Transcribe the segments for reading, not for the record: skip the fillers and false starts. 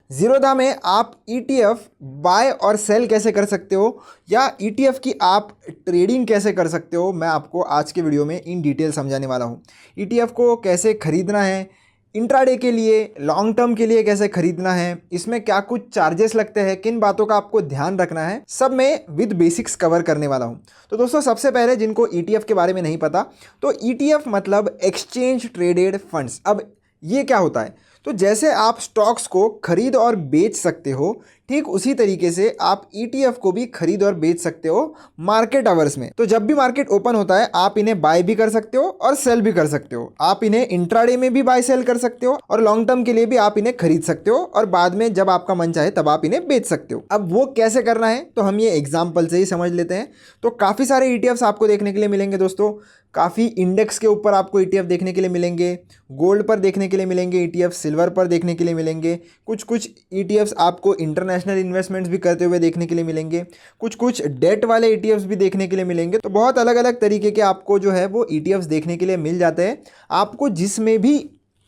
ज़ीरोधा में आप ETF bye और सेल कैसे कर सकते हो या ईटीएफ की आप ट्रेडिंग कैसे कर सकते हो, मैं आपको आज के वीडियो में इन डिटेल समझाने वाला हूँ। ईटीएफ को कैसे खरीदना है, इंट्राडे के लिए, लॉन्ग टर्म के लिए कैसे खरीदना है, इसमें क्या कुछ चार्जेस लगते हैं, किन बातों का आपको ध्यान रखना है, सब मैं विद बेसिक्स कवर करने वाला हूं। तो दोस्तों, सबसे पहले जिनको ईटीएफ के बारे में नहीं पता, तो ईटीएफ मतलब एक्सचेंज ट्रेडेड फंड्स। अब ये क्या होता है? तो जैसे आप स्टॉक्स को खरीद और बेच सकते हो, ठीक उसी तरीके से आप ईटीएफ को भी खरीद और बेच सकते हो मार्केट आवर्स में। तो जब भी मार्केट ओपन होता है, आप इन्हें बाय भी कर सकते हो और सेल भी कर सकते हो। आप इन्हें इंट्राडे में भी बाय सेल कर सकते हो और लॉन्ग टर्म के लिए भी आप इन्हें खरीद सकते हो और बाद में जब आपका मन चाहे तब आप इन्हें बेच सकते हो। अब वो कैसे करना है, तो हम ये एग्जाम्पल से ही समझ लेते हैं। तो काफ़ी सारे ईटीएफ्स आपको देखने के लिए मिलेंगे दोस्तों। काफ़ी इंडेक्स के ऊपर आपको ईटीएफ देखने के लिए मिलेंगे, गोल्ड पर देखने के लिए मिलेंगे ईटीएफ, सिल्वर पर देखने के लिए मिलेंगे, कुछ ईटीएफ्स आपको इंटरनेशनल इन्वेस्टमेंट्स भी करते हुए देखने के लिए मिलेंगे, कुछ डेट वाले ईटीएफ्स भी देखने के लिए मिलेंगे। तो बहुत अलग अलग तरीके के आपको जो है वो ईटीएफ्स देखने के लिए मिल जाते हैं। आपको जिसमें भी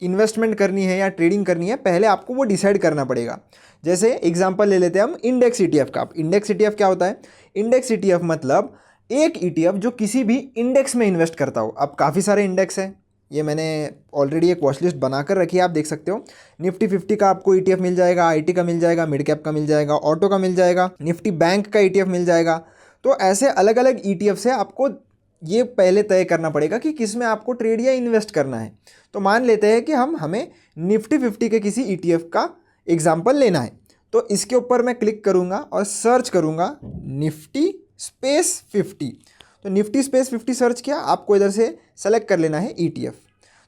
इन्वेस्टमेंट करनी है या ट्रेडिंग करनी है, पहले आपको वो डिसाइड करना पड़ेगा। जैसे एग्जांपल ले लेते हैं हम इंडेक्स ईटीएफ का। इंडेक्स ईटीएफ क्या होता है? इंडेक्स ईटीएफ मतलब एक ईटीएफ जो किसी भी इंडेक्स में इन्वेस्ट करता हो। अब काफ़ी सारे इंडेक्स हैं, ये मैंने ऑलरेडी एक वॉच लिस्ट बनाकर रखी है, आप देख सकते हो। निफ्टी 50 का आपको ईटीएफ मिल जाएगा, आईटी का मिल जाएगा, मिड कैप का मिल जाएगा, ऑटो का मिल जाएगा, निफ्टी बैंक का ईटीएफ मिल जाएगा। तो ऐसे अलग अलग ईटीएफ से आपको ये पहले तय करना पड़ेगा कि किस में आपको ट्रेड या इन्वेस्ट करना है। तो मान लेते हैं कि हमें निफ्टी 50 के किसी ईटीएफ का एग्जाम्पल लेना है। तो इसके ऊपर मैं क्लिक करूँगा और सर्च करूँगा निफ्टी स्पेस 50। तो निफ्टी स्पेस 50 सर्च किया, आपको इधर से सेलेक्ट कर लेना है ईटीएफ।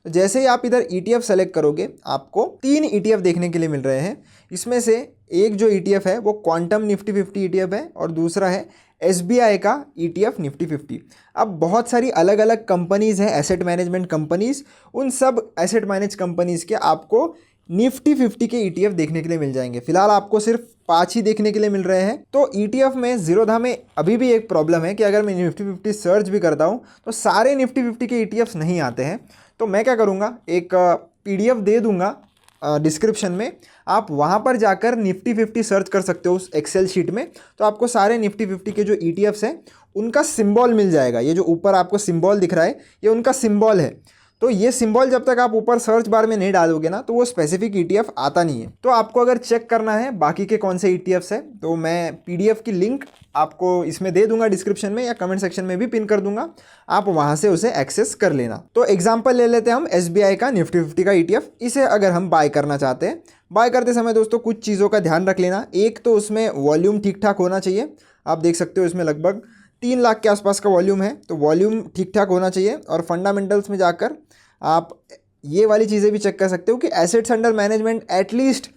तो जैसे ही आप इधर ईटीएफ सेलेक्ट करोगे, आपको 3 ईटीएफ देखने के लिए मिल रहे हैं। इसमें से एक जो ईटीएफ है वो क्वांटम निफ्टी 50 ईटीएफ है और दूसरा है एसबीआई का ईटीएफ निफ्टी 50। अब बहुत सारी अलग अलग कंपनीज़ हैं, एसेट मैनेजमेंट कंपनीज़। उन सब एसेट मैनेज कंपनीज़ के आपको निफ्टी 50 के ईटीएफ देखने के लिए मिल जाएंगे। फिलहाल आपको सिर्फ 5 ही देखने के लिए मिल रहे हैं। तो ईटीएफ में ज़ीरोधा में अभी भी एक प्रॉब्लम है कि अगर मैं निफ्टी 50 सर्च भी करता हूं तो सारे निफ्टी 50 के ईटीएफ्स नहीं आते हैं। तो मैं क्या करूंगा, एक पीडीएफ दे दूंगा डिस्क्रिप्शन में, आप वहां पर जाकर निफ्टी 50 सर्च कर सकते हो उस एक्सेल शीट में। तो आपको सारे निफ्टी 50 के जो ईटीएफ्स हैं उनका सिंबल मिल जाएगा। ये जो ऊपर आपको सिंबल दिख रहा है, ये उनका सिंबल है। तो ये सिंबल जब तक आप ऊपर सर्च बार में नहीं डालोगे ना, तो वो स्पेसिफिक ईटीएफ आता नहीं है। तो आपको अगर चेक करना है बाकी के कौन से ईटीएफ्स है, तो मैं पीडीएफ की लिंक आपको इसमें दे दूंगा डिस्क्रिप्शन में, या कमेंट सेक्शन में भी पिन कर दूंगा, आप वहां से उसे एक्सेस कर लेना। तो एग्जांपल ले लेते हैं हम एसबीआई का निफ्टी 50 का ईटीएफ। इसे अगर हम बाय करना चाहते हैं, बाय करते समय दोस्तों कुछ चीज़ों का ध्यान रख लेना। एक तो उसमें वॉल्यूम ठीक ठाक होना चाहिए। आप देख सकते हो इसमें लगभग 3 लाख के आसपास का वॉल्यूम है, तो वॉल्यूम ठीक ठाक होना चाहिए। और फंडामेंटल्स में जाकर आप ये वाली चीज़ें भी चेक कर सकते हो कि एसेट्स अंडर मैनेजमेंट एटलीस्ट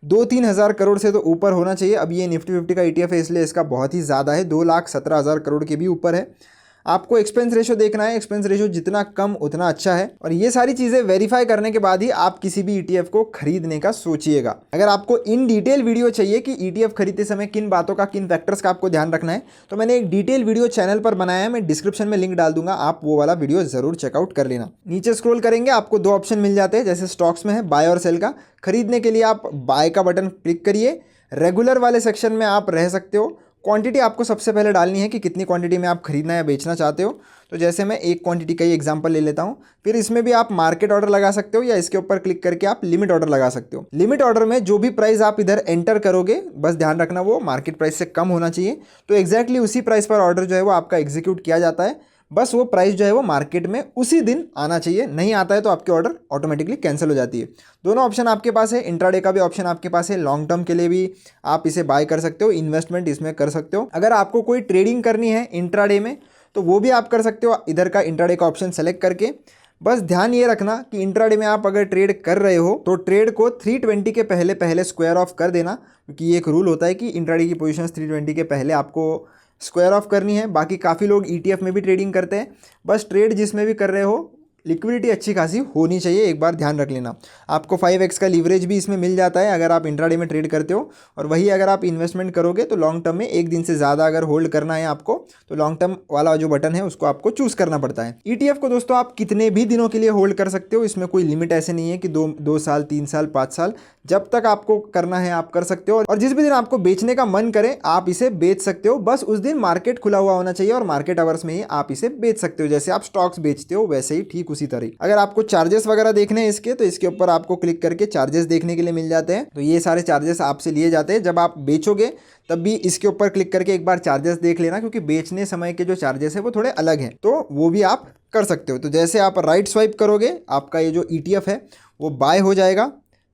2-3 हज़ार करोड़ से तो ऊपर होना चाहिए। अब ये निफ्टी 50 का ईटीएफ है, इसलिए इसका बहुत ही ज़्यादा है, 2,17,000 करोड़ के भी ऊपर है। आपको एक्सपेंस रेशो देखना है, एक्सपेंस रेशो जितना कम उतना अच्छा है। और ये सारी चीज़ें वेरीफाई करने के बाद ही आप किसी भी ईटीएफ को खरीदने का सोचिएगा। अगर आपको इन डिटेल वीडियो चाहिए कि ईटीएफ खरीदते समय किन बातों का, किन फैक्टर्स का आपको ध्यान रखना है, तो मैंने एक डिटेल वीडियो चैनल पर बनाया है, मैं डिस्क्रिप्शन में लिंक डाल दूंगा, आप वो वाला वीडियो जरूर चेकआउट कर लेना। नीचे स्क्रॉल करेंगे, आपको 2 ऑप्शन मिल जाते हैं, जैसे स्टॉक्स में है बाय और सेल का। खरीदने के लिए आप बाय का बटन क्लिक करिए। रेगुलर वाले सेक्शन में आप रह सकते हो। क्वांटिटी आपको सबसे पहले डालनी है कि कितनी क्वांटिटी में आप खरीदना या बेचना चाहते हो। तो जैसे मैं एक क्वांटिटी का ही एग्जांपल ले लेता हूं। फिर इसमें भी आप मार्केट ऑर्डर लगा सकते हो या इसके ऊपर क्लिक करके आप लिमिट ऑर्डर लगा सकते हो। लिमिट ऑर्डर में जो भी प्राइस आप इधर एंटर करोगे, बस ध्यान रखना वो मार्केट प्राइस से कम होना चाहिए। तो एग्जैक्टली उसी प्राइस पर ऑर्डर जो है वो आपका एग्जीक्यूट किया जाता है। बस वो प्राइस जो है वो मार्केट में उसी दिन आना चाहिए, नहीं आता है तो आपकी ऑर्डर ऑटोमेटिकली कैंसिल हो जाती है। दोनों ऑप्शन आपके पास है, इंट्राडे का भी ऑप्शन आपके पास है, लॉन्ग टर्म के लिए भी आप इसे बाय कर सकते हो, इन्वेस्टमेंट इसमें कर सकते हो। अगर आपको कोई ट्रेडिंग करनी है इंट्राडे में तो वो भी आप कर सकते हो, इधर का इंट्राडे का ऑप्शन सेलेक्ट करके। बस ध्यान ये रखना कि इंट्राडे में आप अगर ट्रेड कर रहे हो तो ट्रेड को 320 के पहले पहले स्क्वायर ऑफ कर देना, क्योंकि ये एक रूल होता है कि इंट्राडे की पोजीशन 320 के पहले आपको स्क्वायर ऑफ करनी है। बाकी काफ़ी लोग ईटीएफ में भी ट्रेडिंग करते हैं, बस ट्रेड जिसमें भी कर रहे हो लिक्विडिटी अच्छी खासी होनी चाहिए, एक बार ध्यान रख लेना। आपको 5x का लीवरेज भी इसमें मिल जाता है अगर आप इंट्राडे में ट्रेड करते हो। और वही अगर आप इन्वेस्टमेंट करोगे तो लॉन्ग टर्म में एक दिन से ज़्यादा अगर होल्ड करना है आपको, तो लॉन्ग टर्म वाला जो बटन है उसको आपको चूज़ करना पड़ता है। ETF को दोस्तों आप कितने भी दिनों के लिए होल्ड कर सकते हो, इसमें कोई लिमिट ऐसे नहीं है कि 2 साल 3 साल 5 साल, जब तक आपको करना है आप कर सकते हो। और जिस भी दिन आपको बेचने का मन करे आप इसे बेच सकते हो, बस उस दिन मार्केट खुला हुआ होना चाहिए और मार्केट आवर्स में ही आप इसे बेच सकते हो। जैसे आप स्टॉक्स बेचते हो वैसे ही ठीक उसी तरह। अगर आपको चार्जेस वगैरह देखने हैं इसके, तो इसके ऊपर आपको क्लिक करके चार्जेस देखने के लिए मिल जाते हैं। तो ये सारे चार्जेस आपसे लिए जाते हैं। जब आप बेचोगे तब भी इसके ऊपर क्लिक करके एक बार चार्जेस देख लेना, क्योंकि बेचने समय के जो चार्जेस है वो थोड़े अलग हैं, तो वो भी आप कर सकते हो। तो जैसे आप राइट स्वाइप करोगे आपका ये जो ETF है वो बाय हो जाएगा।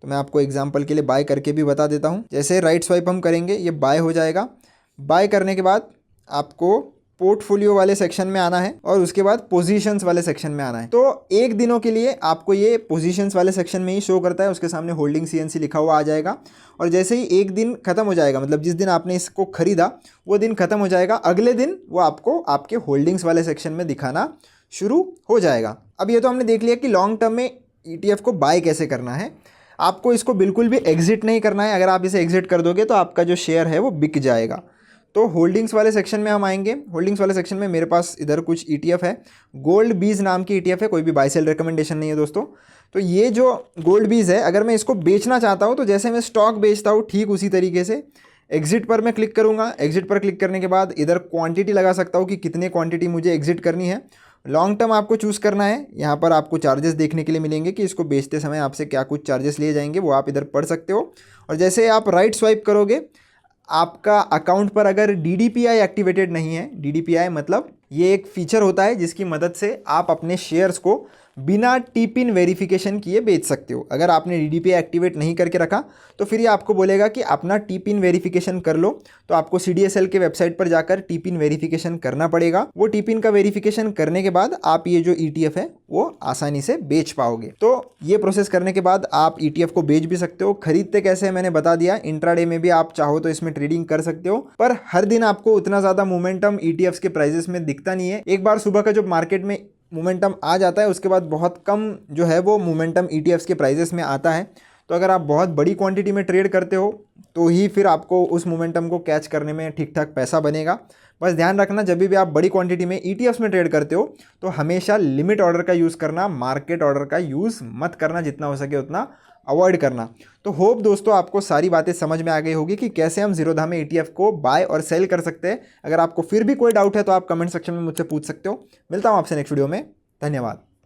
तो मैं आपको एग्जांपल के लिए बाय करके भी बता देता हूँ। जैसे राइट स्वाइप हम करेंगे ये बाय हो जाएगा। बाय करने के बाद आपको पोर्टफोलियो वाले सेक्शन में आना है और उसके बाद पोजीशंस वाले सेक्शन में आना है। तो एक दिनों के लिए आपको ये पोजीशंस वाले सेक्शन में ही शो करता है, उसके सामने होल्डिंग CNC लिखा हुआ आ जाएगा। और जैसे ही एक दिन खत्म हो जाएगा, मतलब जिस दिन आपने इसको खरीदा वो दिन खत्म हो जाएगा, अगले दिन वो आपको आपके होल्डिंग्स वाले सेक्शन में दिखाना शुरू हो जाएगा। अब ये तो हमने देख लिया कि लॉन्ग टर्म में ETF को बाय कैसे करना है। आपको इसको बिल्कुल भी एग्जिट नहीं करना है। अगर आप इसे एग्जिट कर दोगे तो आपका जो शेयर है वो बिक जाएगा। तो होल्डिंग्स वाले सेक्शन में हम आएंगे। होल्डिंग्स वाले सेक्शन में मेरे पास इधर कुछ ETF है, गोल्ड बीज नाम की ETF है, कोई भी बाय सेल रिकमेंडेशन नहीं है दोस्तों। तो ये जो गोल्ड बीज है, अगर मैं इसको बेचना चाहता हूँ तो जैसे मैं स्टॉक बेचता हूँ ठीक उसी तरीके से एग्जिट पर मैं क्लिक करूँगा। एग्जिट पर क्लिक करने के बाद इधर क्वांटिटी लगा सकता हूँ कि कितने क्वांटिटी मुझे एग्जिट करनी है। लॉन्ग टर्म आपको चूज़ करना है। यहाँ पर आपको चार्जेस देखने के लिए मिलेंगे कि इसको बेचते समय आपसे क्या कुछ चार्जेस लिए जाएंगे, वो आप इधर पढ़ सकते हो। और जैसे आप राइट स्वाइप करोगे, आपका अकाउंट पर अगर DDPI एक्टिवेटेड नहीं है, DDPI मतलब ये एक फीचर होता है जिसकी मदद से आप अपने शेयर्स को बिना टी-पिन वेरिफिकेशन किए बेच सकते हो। अगर आपने DDPI एक्टिवेट नहीं करके रखा तो फिर ये आपको बोलेगा कि अपना टी-पिन वेरिफिकेशन कर लो। तो आपको CDSL के वेबसाइट पर जाकर टी-पिन वेरिफिकेशन करना पड़ेगा। वो टी-पिन का वेरिफिकेशन करने के बाद आप ये जो ETF है वो आसानी से बेच पाओगे। तो ये प्रोसेस करने के बाद आप ETF को बेच भी सकते हो। खरीदते कैसे है मैंने बता दिया। इंट्राडे में भी आप चाहो तो इसमें ट्रेडिंग कर सकते हो, पर हर दिन आपको उतना ज़्यादा मोमेंटम ETFs के प्राइजेस में दिखता नहीं है। एक बार सुबह का जो मार्केट में मोमेंटम आ जाता है उसके बाद बहुत कम जो है वो मोमेंटम ETFs के प्राइजेस में आता है। तो अगर आप बहुत बड़ी क्वांटिटी में ट्रेड करते हो तो ही फिर आपको उस मोमेंटम को कैच करने में ठीक ठाक पैसा बनेगा। बस ध्यान रखना, जब भी आप बड़ी क्वांटिटी में ETFs में ट्रेड करते हो तो हमेशा लिमिट ऑर्डर का यूज़ करना, मार्केट ऑर्डर का यूज़ मत करना, जितना हो सके उतना अवॉइड करना। तो होप दोस्तों आपको सारी बातें समझ में आ गई होगी कि कैसे हम ज़ीरोधा में ETF को बाय और सेल कर सकते हैं। अगर आपको फिर भी कोई डाउट है तो आप कमेंट सेक्शन में मुझसे पूछ सकते हो। मिलता हूँ आपसे नेक्स्ट वीडियो में। धन्यवाद।